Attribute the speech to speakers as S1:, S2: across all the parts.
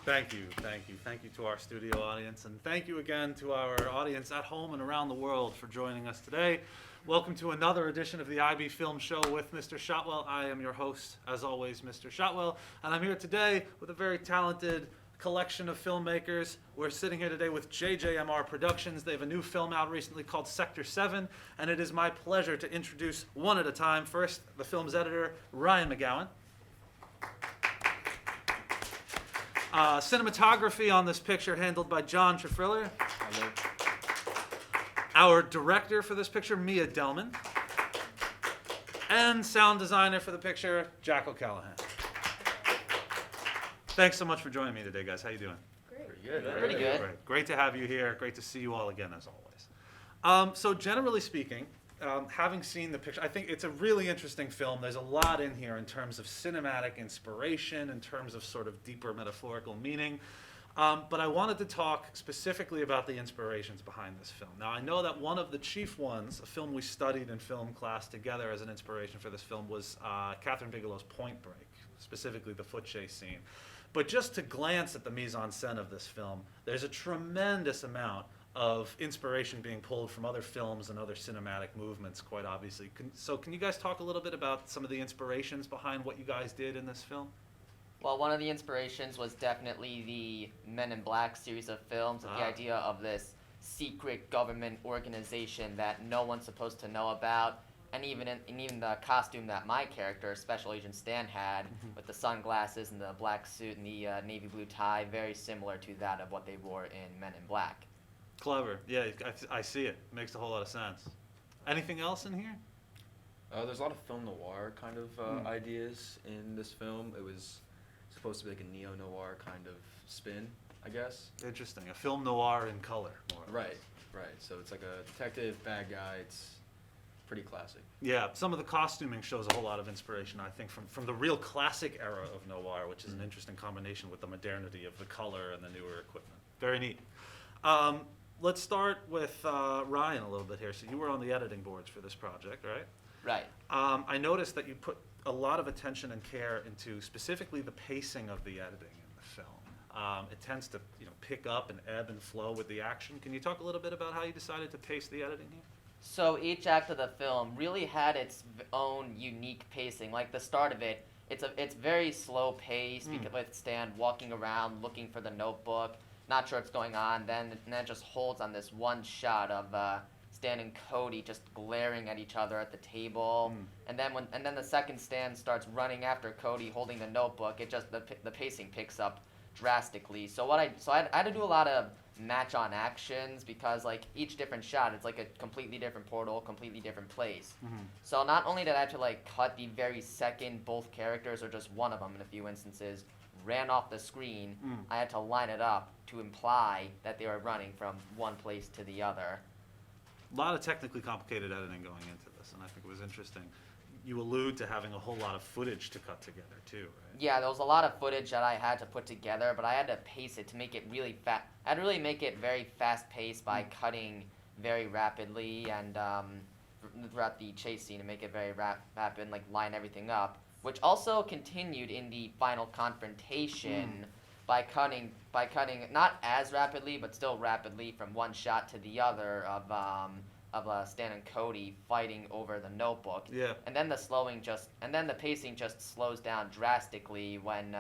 S1: Thank you, thank you. Thank you to our studio audience, and thank you again to our audience at home and around the world for joining us today. Welcome to another edition of the IB Film Show with Mr. Shotwell. I am your host, as always, Mr. Shotwell, and I'm here today with a very talented collection of filmmakers. We're sitting here today with JJMR Productions. They have a new film out recently called Sector 7, and it is my pleasure to introduce one at a time. First, the film's editor, Ryan McGowan. Cinematography on this picture handled by John Trefriller.
S2: Hello.
S1: Our director for this picture, Mia Delman. And sound designer for the picture, Jack O'Callahan. Thanks so much for joining me today, guys. How you doing?
S3: Great.
S2: Pretty good.
S3: Pretty good.
S1: Great to have you here. Great to see you all again, as always. So generally speaking, having seen the picture, I think it's a really interesting film. There's a lot in here in terms of cinematic inspiration, in terms of sort of deeper metaphorical meaning. But I wanted to talk specifically about the inspirations behind this film. Now, I know that one of the chief ones, a film we studied in film class together as an inspiration for this film, was Catherine Bigelow's Point Break, specifically the foot chase scene. But just to glance at the mise-en-scène of this film, there's a tremendous amount of inspiration being pulled from other films and other cinematic movements, quite obviously. So can you guys talk a little bit about some of the inspirations behind what you guys did in this film?
S3: Well, one of the inspirations was definitely the Men in Black series of films, with the idea of this secret government organization that no one's supposed to know about. And even the costume that my character, Special Agent Stan, had, with the sunglasses and the black suit and the navy blue tie, very similar to that of what they wore in Men in Black.
S1: Clever. Yeah, I see it. Makes a whole lot of sense. Anything else in here?
S2: There's a lot of film noir kind of ideas in this film. It was supposed to be like a neo-noir kind of spin, I guess.
S1: Interesting. A film noir in color, more or less.
S2: Right. So it's like a detective, bad guy. It's pretty classic.
S1: Yeah, some of the costuming shows a whole lot of inspiration, I think, from the real classic era of noir, which is an interesting combination with the modernity of the color and the newer equipment. Very neat. Let's start with Ryan a little bit here. So you were on the editing boards for this project, right?
S3: Right.
S1: I noticed that you put a lot of attention and care into specifically the pacing of the editing in the film. It tends to pick up and ebb and flow with the action. Can you talk a little bit about how you decided to pace the editing here?
S3: So each act of the film really had its own unique pacing. Like the start of it, it's very slow pace because with Stan walking around looking for the notebook, not sure what's going on. Then it just holds on this one shot of Stan and Cody just glaring at each other at the table. And then the second Stan starts running after Cody holding the notebook. It just the pacing picks up drastically. So I had to do a lot of match on actions because like each different shot, it's like a completely different portal, completely different place. So not only did I have to like cut the very second both characters or just one of them in a few instances ran off the screen, I had to line it up to imply that they were running from one place to the other.
S1: A lot of technically complicated editing going into this, and I think it was interesting. You allude to having a whole lot of footage to cut together too, right?
S3: Yeah, there was a lot of footage that I had to put together, but I had to pace it to make it really fast. I had to really make it very fast-paced by cutting very rapidly and throughout the chase scene to make it very rapid, like line everything up, which also continued in the final confrontation by cutting not as rapidly, but still rapidly from one shot to the other of Stan and Cody fighting over the notebook.
S1: Yeah.
S3: And then the pacing just slows down drastically when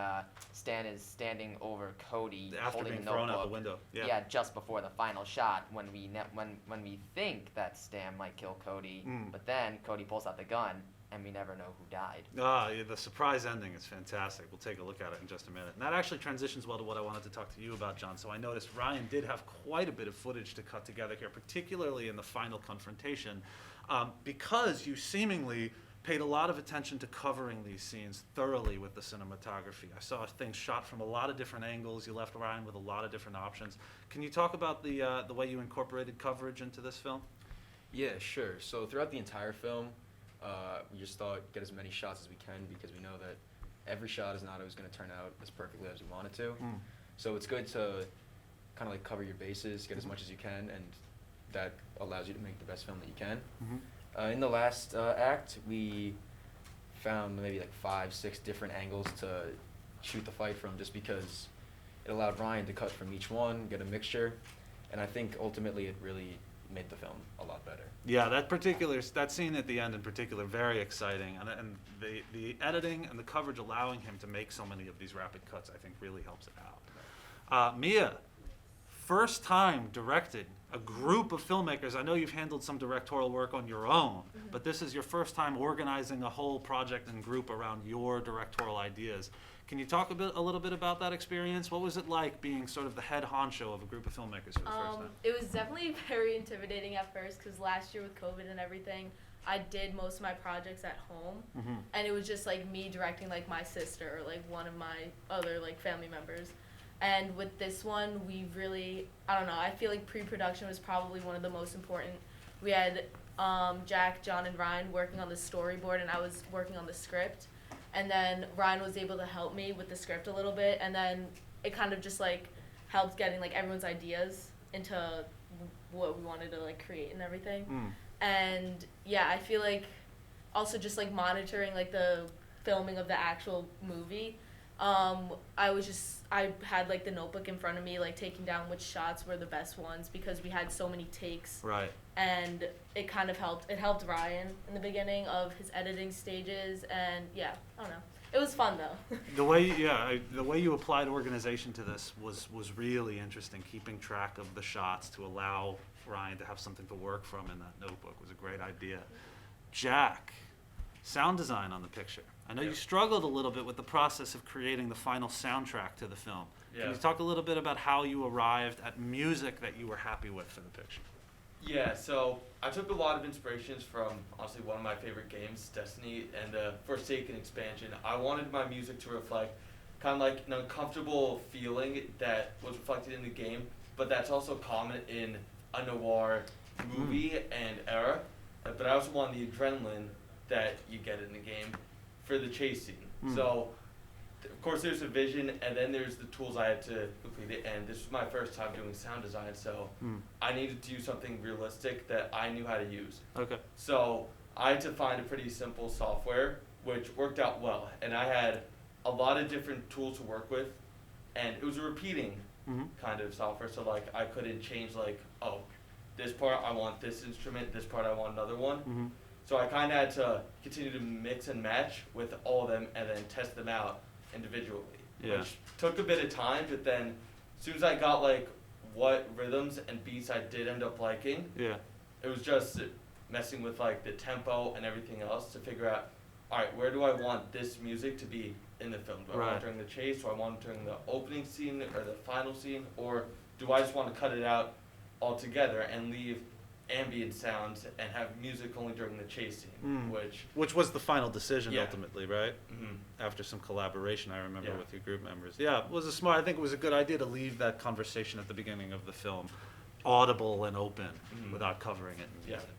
S3: Stan is standing over Cody
S1: After
S3: holding
S1: being
S3: the
S1: thrown
S3: notebook.
S1: out the window. Yeah.
S3: Yeah, just before the final shot when we think that Stan might kill Cody, but then Cody pulls out the gun and we never know who died.
S1: Yeah, the surprise ending is fantastic. We'll take a look at it in just a minute. And that actually transitions well to what I wanted to talk to you about, John. So I noticed Ryan did have quite a bit of footage to cut together here, particularly in the final confrontation, because you seemingly paid a lot of attention to covering these scenes thoroughly with the cinematography. I saw things shot from a lot of different angles. You left Ryan with a lot of different options. Can you talk about the way you incorporated coverage into this film?
S2: Yeah, sure. So throughout the entire film, we just thought get as many shots as we can because we know that every shot is not always going to turn out as perfectly as we want it to. So it's good to kind of like cover your bases, get as much as you can, and that allows you to make the best film that you can. In the last act, we found maybe like 5-6 different angles to shoot the fight from, just because it allowed Ryan to cut from each one, get a mixture, and I think ultimately it really made the film a lot better.
S1: Yeah, that scene at the end in particular, very exciting, and the editing and the coverage allowing him to make so many of these rapid cuts, I think, really helps it out. Mia, first time directed a group of filmmakers. I know you've handled some directorial work on your own, but this is your first time organizing a whole project and group around your directorial ideas. Can you talk a little bit about that experience? What was it like being sort of the head honcho of a group of filmmakers for the first time?
S4: It was definitely very intimidating at first because last year with COVID and everything, I did most of my projects at home, and it was just like me directing like my sister or like one of my other like family members. And with this one, we really, I don't know, I feel like pre-production was probably one of the most important. We had Jack, John, and Ryan working on the storyboard, and I was working on the script. And then Ryan was able to help me with the script a little bit, and then it kind of just like helped getting like everyone's ideas into what we wanted to like create and everything. And yeah, I feel like also just like monitoring like the filming of the actual movie. I had like the notebook in front of me, like taking down which shots were the best ones because we had so many takes.
S1: Right.
S4: And it kind of helped. It helped Ryan in the beginning of his editing stages, and yeah, I don't know. It was fun though.
S1: The way you applied organization to this was really interesting. Keeping track of the shots to allow Ryan to have something to work from in that notebook was a great idea. Jack, sound design on the picture. I know you struggled a little bit with the process of creating the final soundtrack to the film.
S5: Yeah.
S1: Can you talk a little bit about how you arrived at music that you were happy with for the picture?
S5: Yeah, so I took a lot of inspirations from, honestly, one of my favorite games, Destiny, and the Forsaken expansion. I wanted my music to reflect kind of like an uncomfortable feeling that was reflected in the game, but that's also common in a noir movie and era. But I also want the adrenaline that you get in the game for the chase scene. So, of course, there's a vision, and then there's the tools I had to complete it. And this was my first time doing sound design, so I needed to use something realistic that I knew how to use.
S1: Okay.
S5: So I had to find a pretty simple software, which worked out well. And I had a lot of different tools to work with, and it was a repeating kind of software. So like I couldn't change like, oh, this part I want this instrument, this part I want another one. So I kind of had to continue to mix and match with all of them and then test them out individually, which took a bit of time. But then, as soon as I got like what rhythms and beats I did end up liking, it was just messing with like the tempo and everything else to figure out, all right, where do I want this music to be in the film? Do I want it during the chase? Do I want it during the opening scene or the final scene? Or do I just want to cut it out altogether and leave ambient sounds and have music only during the chase scene,
S1: which was the final decision ultimately, right?
S5: Mm-hmm.
S1: After some collaboration, I remember with your group members. Yeah, it was I think it was a good idea to leave that conversation at the beginning of the film audible and open without covering it in music.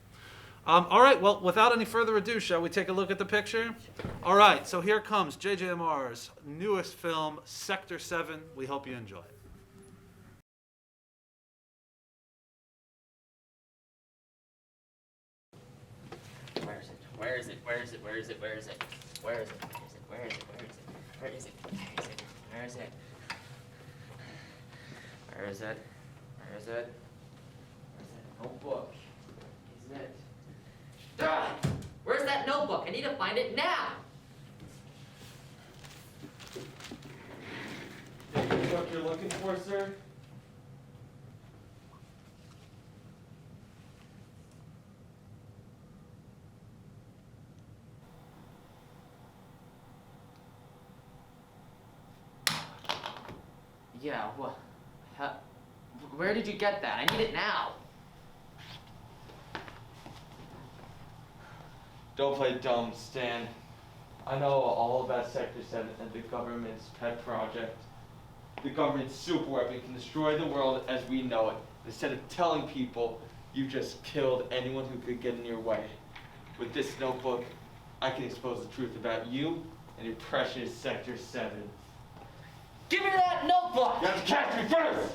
S1: All right, well, without any further ado, shall we take a look at the picture? All right, so here comes JJMR's newest film, Sector 7. We hope you enjoy it.
S3: Where is it? Where is it? Where is it? Where is it? Where is it? Where is it? Where is it? Where is it? Where is it? Where is it? Where is it? Where is it? Notebook. Is it? Ah! Where's that notebook? I need to find it now.
S5: Is this what you're looking for, sir?
S3: Yeah, what? Where did you get that? I need it now.
S5: Don't play dumb, Stan. I know all about Sector 7 and the government's pet project. The government's super weapon can destroy the world as we know it. Instead of telling people, you just killed anyone who could get in your way. With this notebook, I can expose the truth about you and your precious Sector 7.
S3: Give me that notebook!
S5: You have to catch me first!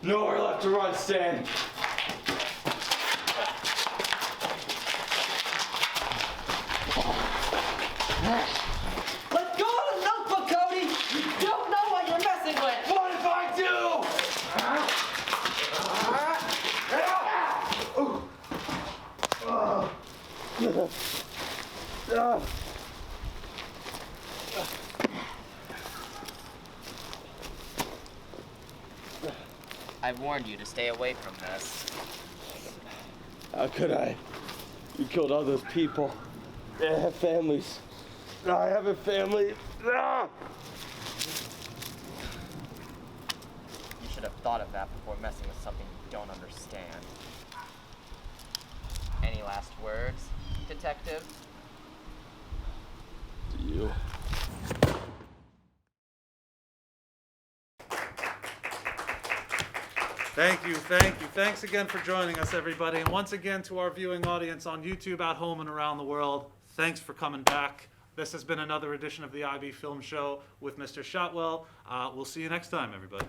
S5: Nowhere left to run, Stan.
S3: Let go of the notebook, Cody! You don't know what you're messing with!
S5: What if I do?
S3: I've warned you to stay away from this.
S5: How could I? You killed all those people. They have families. I have a family. Ah!
S3: You should have thought of that before messing with something you don't understand. Any last words, detective?
S5: You.
S1: Thank you, thank you. Thanks again for joining us, everybody. And once again, to our viewing audience on YouTube, at home, and around the world, thanks for coming back. This has been another edition of the IB Film Show with Mr. Shotwell. We'll see you next time, everybody.